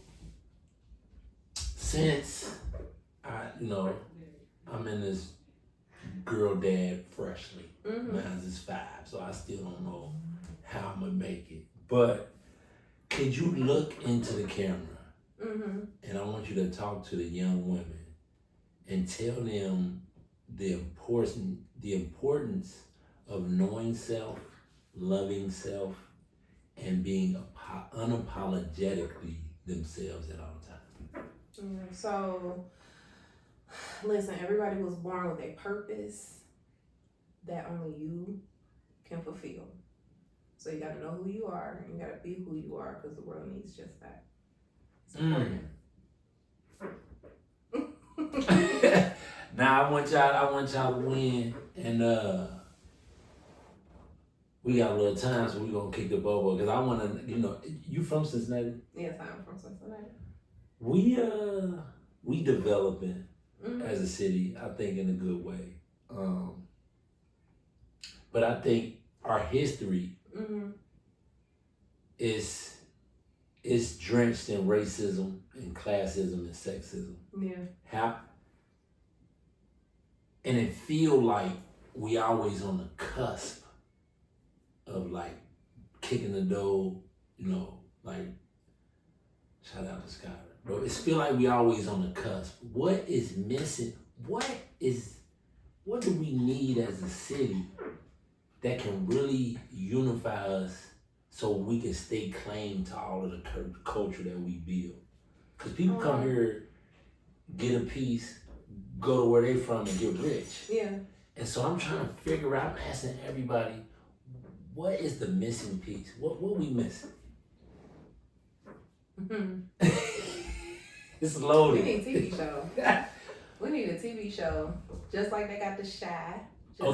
since I'm in this girl dad freshly. Mine's is 5, so I still don't know how I'm gonna make it. But could you look into the camera and I want you to talk to the young women and tell them the importance of knowing self, loving self, and being unapologetically themselves at all times. So, listen, everybody was born with a purpose that only you can fulfill. So you got to know who you are, and you got to be who you are, because the world needs just that. It's important. Now I want y'all to win, and we got a little time, so we gonna kick the bubble because I want to. You from Cincinnati? Yes, I'm from Cincinnati. We developing as a city, I think, in a good way. But I think our history is drenched in racism and classism and sexism. Yeah. And it feel like we always on the cusp of like kicking the door, like shout out to Scott. But it feel like we always on the cusp. What is missing? What do we need as a city that can really unify us so we can stay claim to all of the culture that we build? Because people come here, get a piece, go to where they from and get rich. Yeah. And so I'm trying to figure out, I'm asking everybody, what is the missing piece? What we missing? It's loaded. We need a TV show. We need a TV show. Just like they got The Shy. So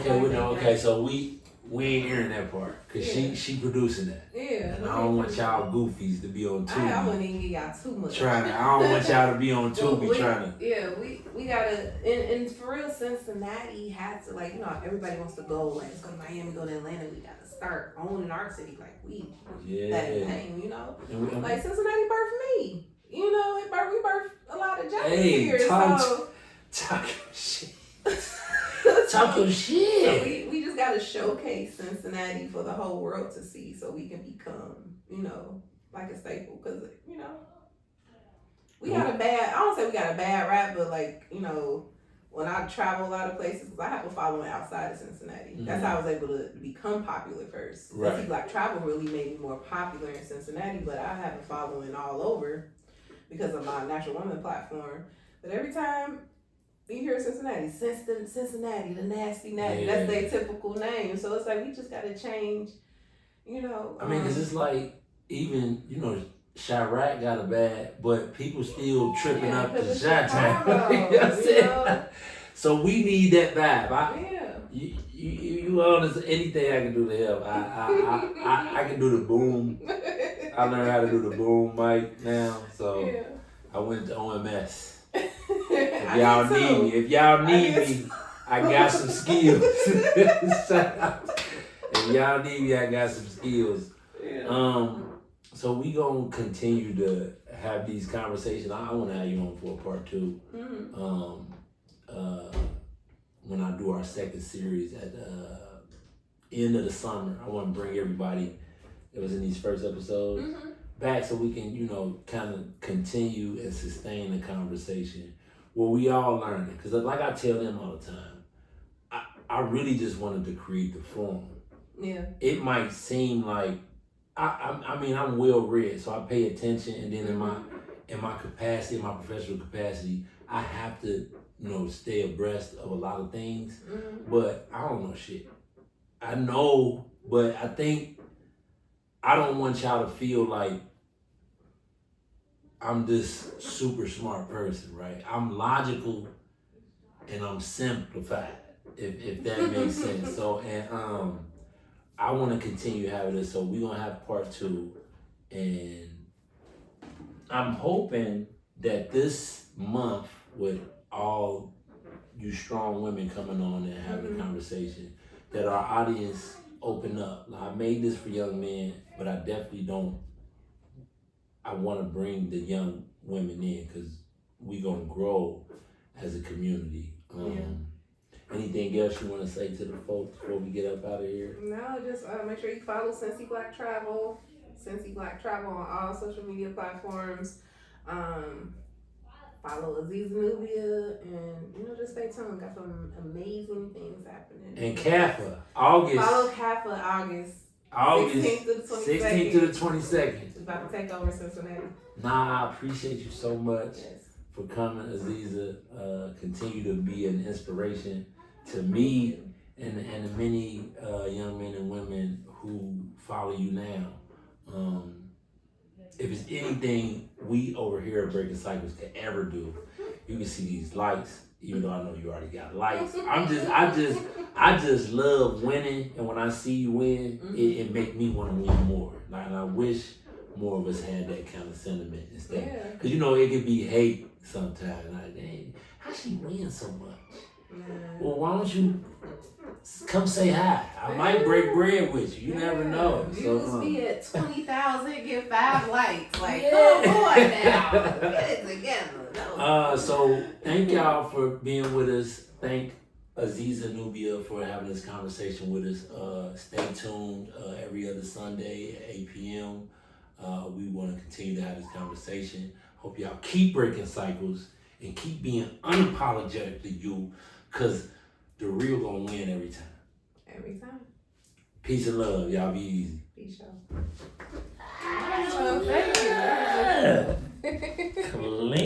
we ain't hearing that part because she producing that. Yeah. And I don't want y'all goofies to be on Tubi. I wouldn't even give y'all too much. I don't want y'all to be on Tubi trying to. Yeah, we gotta, and for real, Cincinnati has to, everybody wants to go, let's go to Miami, go to Atlanta. We gotta start owning our city, that name, like Cincinnati birthed me. We birthed a lot of jobs here. Talk your shit. Talk your shit. So we just gotta showcase Cincinnati for the whole world to see, so we can become, like a staple. Because We got a bad, I don't say we got a bad rap, but like, you know, when I travel a lot of places, because I have a following outside of Cincinnati. Mm-hmm. That's how I was able to become popular first. Right. See, Black Travel really made me more popular in Cincinnati, but I have a following all over because of my Natural Woman platform. But every time you hear Cincinnati, the nasty natty, that's their typical name. So it's like, we just got to change, you know. I mean, because it's like, even, you know, Chirac got a bad, but people still tripping up to Chi-Town. You know what I'm saying? So we need that vibe. You honest, anything I can do to help. I can do the boom. I learned how to do the boom mic now, so I went to OMS. If y'all need me, I got some skills. Shout out. If y'all need me, I got some skills. So we gonna continue to have these conversations. I want to have you on for a part 2. When I do our second series at the end of the summer, I want to bring everybody that was in these first episodes back so we can, you know, kind of continue and sustain the conversation where we all learn it. Because like I tell them all the time, I really just wanted to create the forum. Yeah. It might seem like, I mean, I'm well read, so I pay attention, and then in my capacity, in my professional capacity, I have to, you know, stay abreast of a lot of things. But I don't know shit. I know, but I think I don't want y'all to feel like I'm this super smart person, right? I'm logical and I'm simplified, if that makes sense. So, and I want to continue having this, so we're going to have part 2, and I'm hoping that this month, with all you strong women coming on and having a conversation, that our audience open up. Now, I made this for young men, but I definitely don't, I want to bring the young women in, because we're going to grow as a community. Anything else you want to say to the folks before we get up out of here? No, just make sure you follow Cincy Black Travel. Cincy Black Travel on all social media platforms. Follow Aziza Nubia, and, you know, just stay tuned. Got some amazing things happening. And CAFA, August. Follow CAFA August 16th to the 22nd. It's about to take over Cincinnati. Nah, I appreciate you so much for coming, Aziza. Continue to be an inspiration to me and the many young men and women who follow you now. If it's anything we over here at Breaking Cycles can ever do, you can see these lights, even though I know you already got lights. I just love winning, and when I see you win, it make me want to win more. Like, and I wish more of us had that kind of sentiment instead. Because, you know, it could be hate sometimes. Like, dang, how she win so much? Well, why don't you come say hi? I might break bread with you. You never know. You just be at 20,000, get 5 likes. Like, come on now. Get it together. So thank y'all for being with us. Thank Aziza Nubia for having this conversation with us. Stay tuned every other Sunday at 8 p.m. We want to continue to have this conversation. Hope y'all keep breaking cycles and keep being unapologetically you, because the real gonna win every time. Every time. Peace and love. Y'all be easy. Peace, y'all. Thank you.